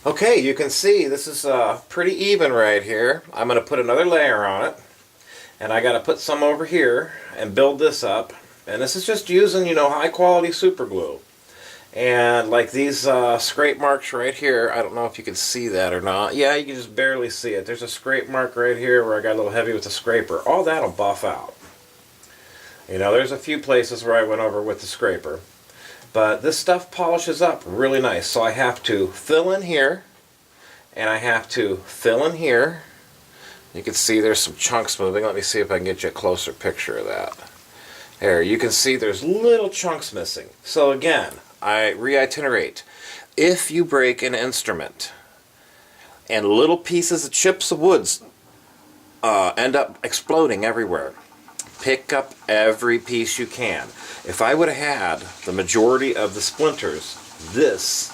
Okay, you can see this is pretty even right here. I'm going to put another layer on it, and I got to put some over here and build this up. And this is just using, high quality super glue. And like these scrape marks right here, I don't know if you can see that or not. Yeah, you can just barely see it. There's a scrape mark right here where I got a little heavy with the scraper. All that'll buff out. There's a few places where I went over with the scraper. But this stuff polishes up really nice. So I have to fill in here, and I have to fill in here. You can see there's some chunks moving. Let me see if I can get you a closer picture of that. There, you can see there's little chunks missing. So again, I reiterate. If you break an instrument and little pieces of chips of woods end up exploding everywhere, pick up every piece you can. If I would have had the majority of the splinters, this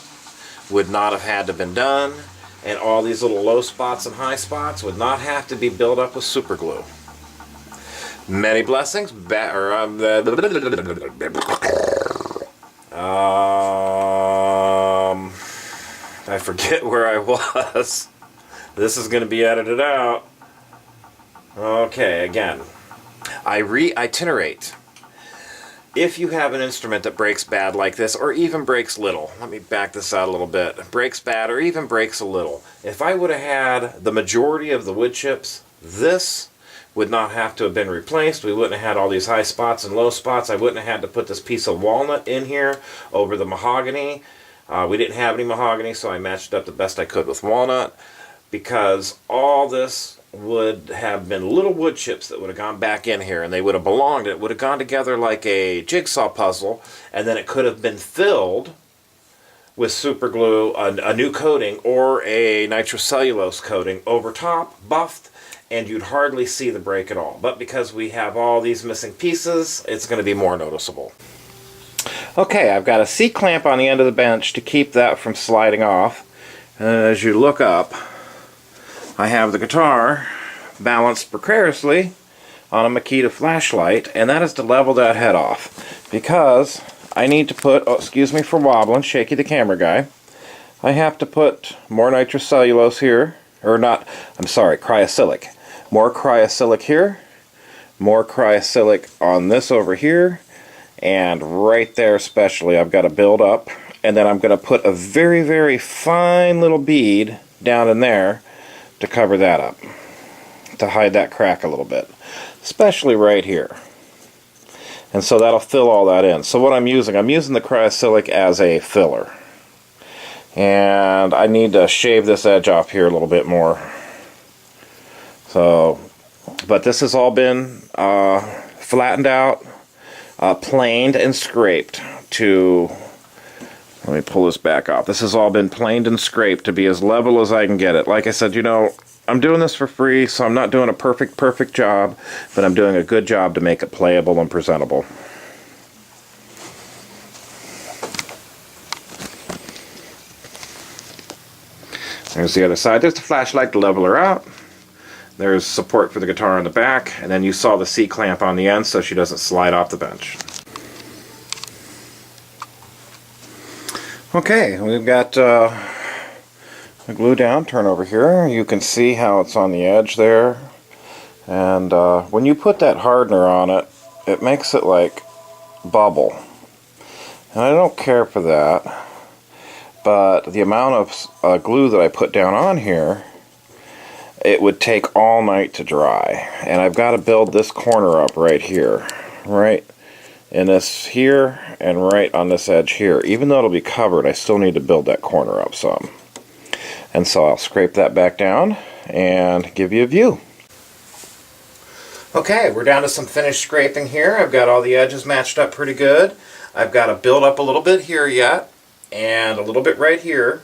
would not have had to been done, and all these little low spots and high spots would not have to be built up with super glue. Many blessings. I forget where I was. This is going to be edited out. Okay, again. I reiterate. If you have an instrument that breaks bad like this, or even breaks little, let me back this out a little bit, breaks bad or even breaks a little, if I would have had the majority of the wood chips, this would not have to have been replaced. We wouldn't have had all these high spots and low spots. I wouldn't have had to put this piece of walnut in here over the mahogany. We didn't have any mahogany, so I matched up the best I could with walnut, because all this would have been little wood chips that would have gone back in here, and they would have belonged. It would have gone together like a jigsaw puzzle, and then it could have been filled with super glue, a new coating, or a nitrocellulose coating over top, buffed, and you'd hardly see the break at all. But because we have all these missing pieces, it's going to be more noticeable. Okay, I've got a C-clamp on the end of the bench to keep that from sliding off. And as you look up, I have the guitar balanced precariously on a Makita flashlight, and that is to level that head off, because I need to put, oh, excuse me for wobbling, Shaky the camera guy, I have to put more nitrocellulose here, or not, I'm sorry, cryosilic. More cryosilic here, more cryosilic on this over here, and right there especially I've got to build up, and then I'm going to put a very, very fine little bead down in there to cover that up, to hide that crack a little bit, especially right here. And so that'll fill all that in. So what I'm using the cryosilic as a filler. And I need to shave this edge off here a little bit more. So, but this has all been flattened out, planed and scraped to, let me pull this back off. This has all been planed and scraped to be as level as I can get it. Like I said, I'm doing this for free, so I'm not doing a perfect job, but I'm doing a good job to make it playable and presentable. There's the other side. There's the flashlight to level her out. There's support for the guitar on the back, and then you saw the C-clamp on the end so she doesn't slide off the bench. Okay, we've got the glue down. Turn over here. You can see how it's on the edge there. And when you put that hardener on it, it makes it like bubble. And I don't care for that. But the amount of glue that I put down on here, it would take all night to dry. And I've got to build this corner up right here. Right in this here and right on this edge here. Even though it'll be covered, I still need to build that corner up some. And so I'll scrape that back down and give you a view. Okay, we're down to some finished scraping here. I've got all the edges matched up pretty good. I've got to build up a little bit here yet, and a little bit right here,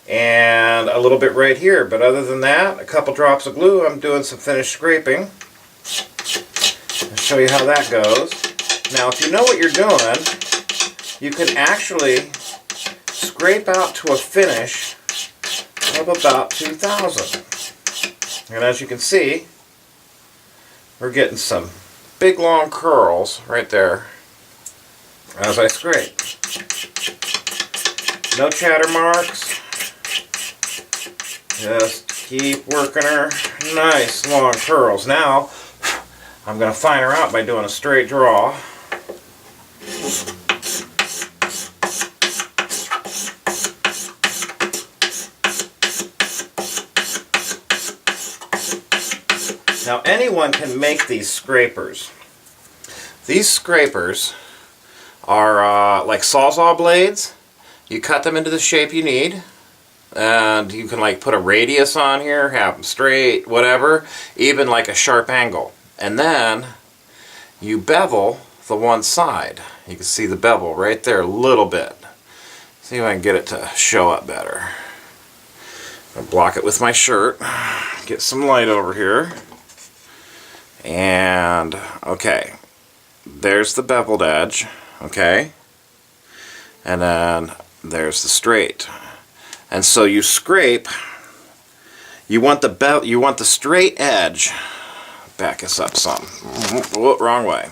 and a little bit right here. But other than that, a couple drops of glue, I'm doing some finished scraping. I'll show you how that goes. Now, if you know what you're doing, you can actually scrape out to a finish of about 2000. And as you can see, we're getting some big long curls right there as I scrape. No chatter marks, Just keep working her nice long curls. Now, I'm going to fine her out by doing a straight draw. Now, anyone can make these scrapers. These scrapers are like Sawzall blades. You cut them into the shape you need. And you can like put a radius on here, have them straight, whatever, even like a sharp angle. And then you bevel the one side. You can see the bevel right there a little bit. See if I can get it to show up better. I'll block it with my shirt. Get some light over here. And okay, there's the beveled edge, okay? And then there's the straight. And so you scrape, you want the straight edge, back us up some, whoop, wrong way.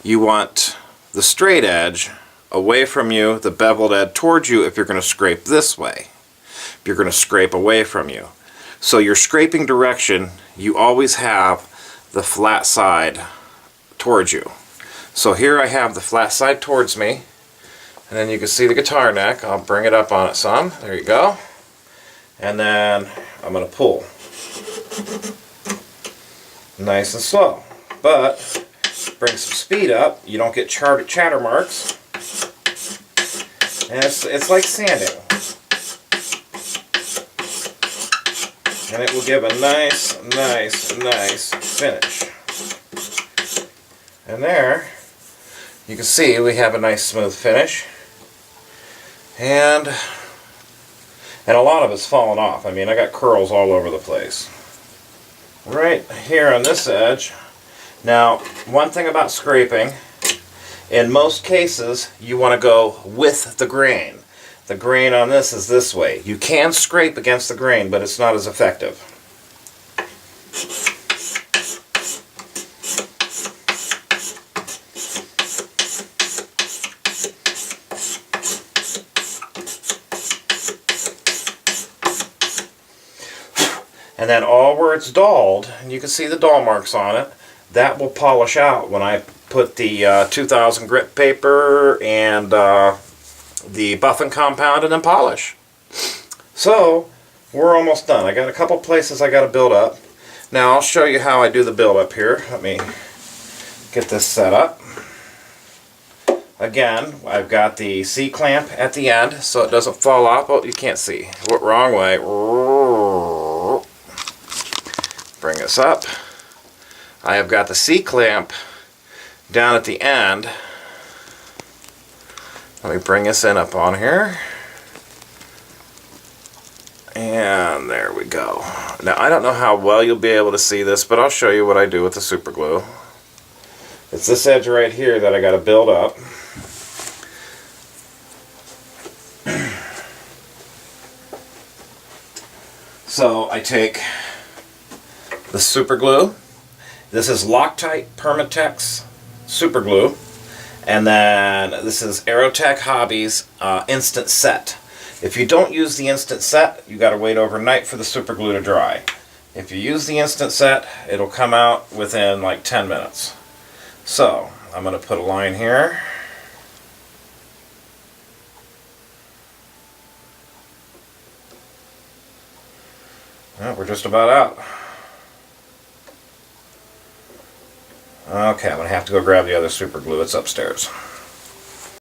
You want the straight edge away from you, the beveled edge towards you if you're going to scrape this way. If you're going to scrape away from you. So your scraping direction, you always have the flat side towards you. So here I have the flat side towards me. And then you can see the guitar neck. I'll bring it up on it some. There you go. And then I'm going to pull. Nice and slow. But bring some speed up. You don't get chatter marks. And it's like sanding. And it will give a nice finish. And there, you can see we have a nice smooth finish. And a lot of it's fallen off. I mean, I got curls all over the place. Right here on this edge. Now, one thing about scraping, in most cases, you want to go with the grain. The grain on this is this way. You can scrape against the grain, but it's not as effective. And then all where it's dulled, and you can see the dull marks on it, that will polish out when I put the 2000 grit paper and the buffing compound and then polish. So we're almost done. I got a couple places I got to build up. Now I'll show you how I do the build up here. Let me get this set up. Again, I've got the C-clamp at the end so it doesn't fall off. Oh, you can't see. Wrong way. Bring this up. I have got the C-clamp down at the end. Let me bring this in up on here. And there we go. Now I don't know how well you'll be able to see this, but I'll show you what I do with the super glue. It's this edge right here that I got to build up. So I take the super glue. This is Loctite Permatex super glue. And then this is Aerotech Hobbies Instant Set. If you don't use the Instant Set, you got to wait overnight for the super glue to dry. If you use the Instant Set, it'll come out within like 10 minutes. So I'm going to put a line here. Well, we're just about out. Okay, I'm going to have to go grab the other super glue. It's upstairs.